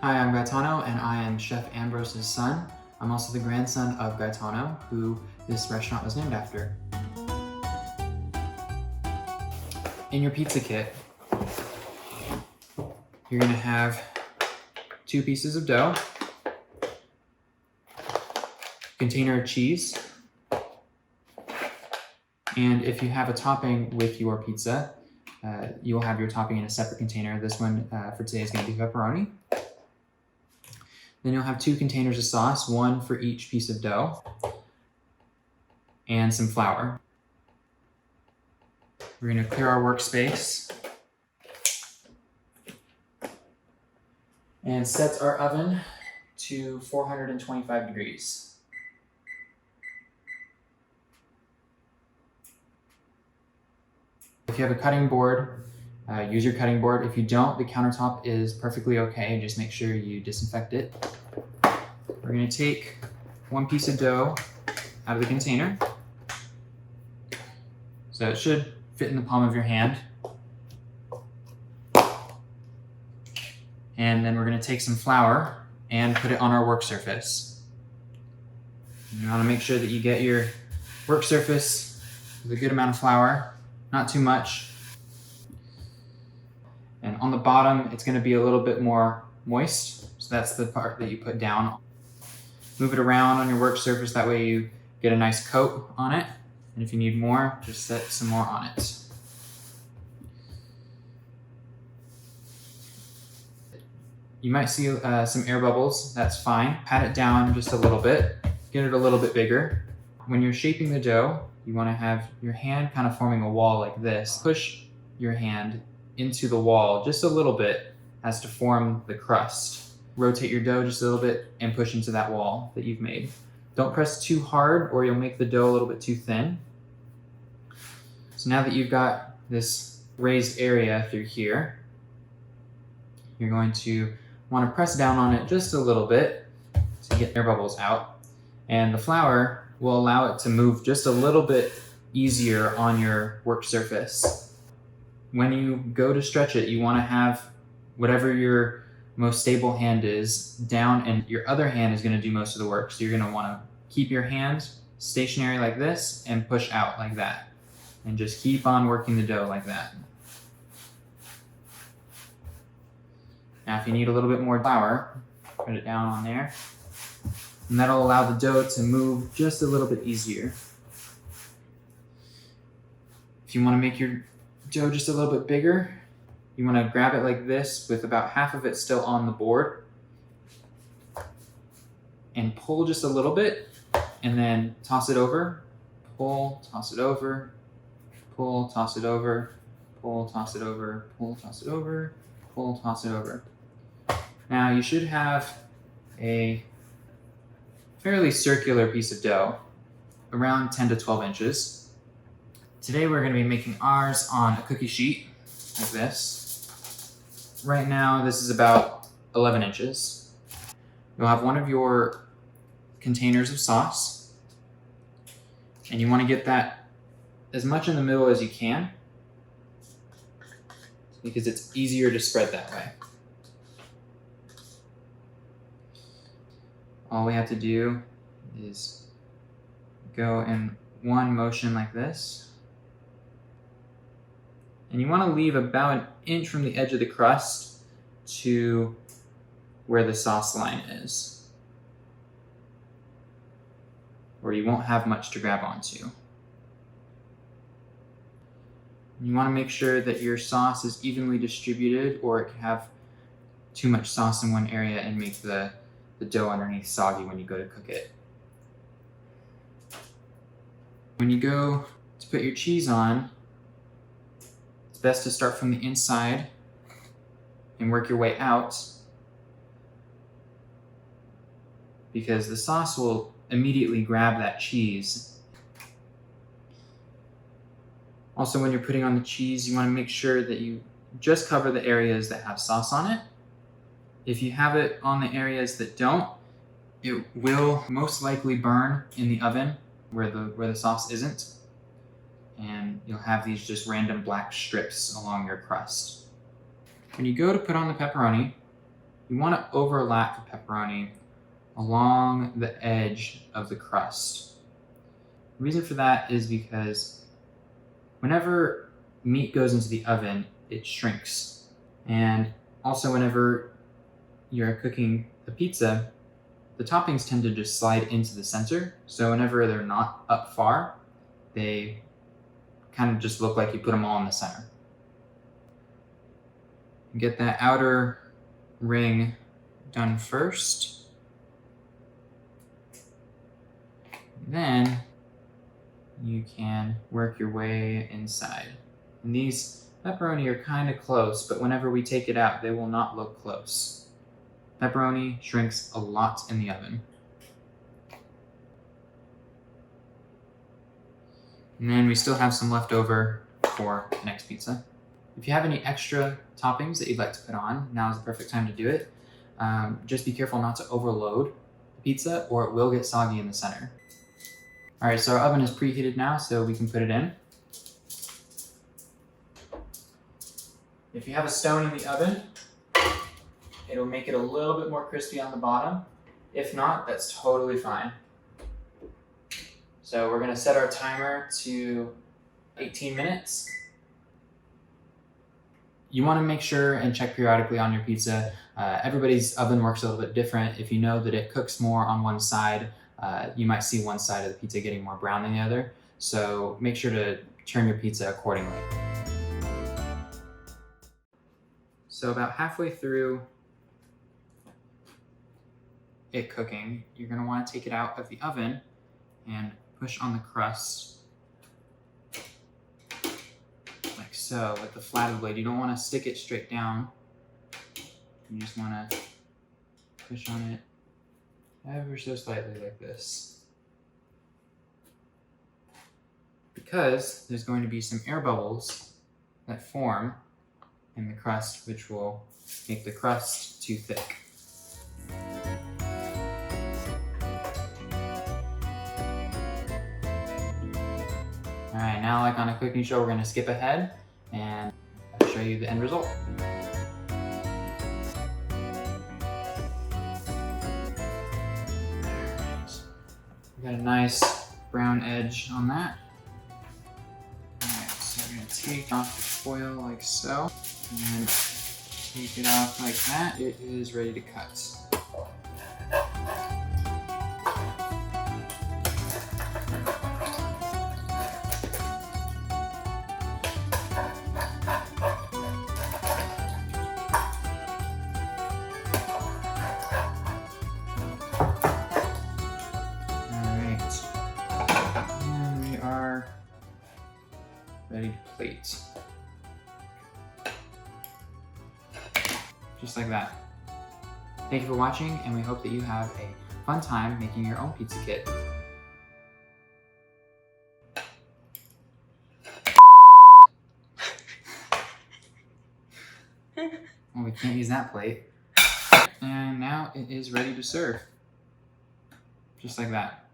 Hi, I'm Tano, and I am Chef Ambrose's son. I'm also the grandson of Tano, who this restaurant was named after. In your pizza kit, you're gonna have 2 pieces of dough, container of cheese, and if you have a topping with your pizza, you will have your topping in a separate container. This one for today is gonna be pepperoni. Then you'll have 2 containers of sauce, 1 for each piece of dough, and some flour. We're gonna clear our workspace and set our oven to 425 degrees. If you have a cutting board, use your cutting board. If you don't, the countertop is perfectly okay. Just make sure you disinfect it. We're gonna take 1 piece of dough out of the container. So it should fit in the palm of your hand. And then we're gonna take some flour and put it on our work surface. You wanna make sure that you get your work surface with a good amount of flour, not too much. And on the bottom, it's gonna be a little bit more moist. So that's the part that you put down. Move it around on your work surface, that way you get a nice coat on it. And if you need more, just set some more on it. You might see some air bubbles, that's fine. Pat it down just a little bit, get it a little bit bigger. When you're shaping the dough, you wanna have your hand kind of forming a wall like this. Push your hand into the wall just a little bit as to form the crust. Rotate your dough just a little bit and push into that wall that you've made. Don't press too hard or you'll make the dough a little bit too thin. So now that you've got this raised area through here, you're going to want to press down on it just a little bit to get air bubbles out. And the flour will allow it to move just a little bit easier on your work surface. When you go to stretch it, you want to have whatever your most stable hand is down, and your other hand is going to do most of the work. So you're going to want to keep your hands stationary like this and push out like that. And just keep on working the dough like that. Now if you need a little bit more flour, put it down on there. And that'll allow the dough to move just a little bit easier. If you want to make your dough just a little bit bigger, you want to grab it like this with about half of it still on the board and pull just a little bit and then toss it over, pull, toss it over, pull, toss it over, pull, toss it over, pull, toss it over, pull, toss it over. Now you should have a fairly circular piece of dough, around 10 to 12 inches. Today we're going to be making ours on a cookie sheet like this. Right now this is about 11 inches. You'll have one of your containers of sauce, and you want to get that as much in the middle as you can because it's easier to spread that way. All we have to do is go in one motion like this. And you want to leave about an inch from the edge of the crust to where the sauce line is, where you won't have much to grab onto. You want to make sure that your sauce is evenly distributed, or it can have too much sauce in one area and make the dough underneath soggy when you go to cook it. When you go to put your cheese on, it's best to start from the inside and work your way out, because the sauce will immediately grab that cheese. Also, when you're putting on the cheese, you want to make sure that you just cover the areas that have sauce on it. If you have it on the areas that don't, it will most likely burn in the oven where the sauce isn't, and you'll have these just random black strips along your crust. When you go to put on the pepperoni, you want to overlap the pepperoni along the edge of the crust. The reason for that is because whenever meat goes into the oven, it shrinks. And also whenever you're cooking a pizza, the toppings tend to just slide into the center. So whenever they're not up far, they kind of just look like you put them all in the center. Get that outer ring done first. Then you can work your way inside. And these pepperoni are kind of close, but whenever we take it out, they will not look close. Pepperoni shrinks a lot in the oven. And then we still have some left over for the next pizza. If you have any extra toppings that you'd like to put on, now is the perfect time to do it. Just be careful not to overload the pizza or it will get soggy in the center. All right, so our oven is preheated now, so we can put it in. If you have a stone in the oven, it'll make it a little bit more crispy on the bottom. If not, that's totally fine. So we're gonna set our timer to 18 minutes. You wanna make sure and check periodically on your pizza. Everybody's oven works a little bit different. If you know that it cooks more on one side, you might see one side of the pizza getting more brown than the other. So make sure to turn your pizza accordingly. So about halfway through it cooking, you're gonna wanna take it out of the oven and push on the crust like so with the flat of the blade. You don't wanna stick it straight down. You just wanna push on it ever so slightly like this. Because there's going to be some air bubbles that form in the crust, which will make the crust too thick. All right, now like on a cooking show, we're gonna skip ahead and show you the end result. We got a nice brown edge on that. All right, so we're gonna take off the foil like so, and take it off like that. It is ready to cut. Ready to plate. Just like that. Thank you for watching, and we hope that you have a fun time making your own pizza kit. Well, we can't use that plate. And now it is ready to serve. Just like that.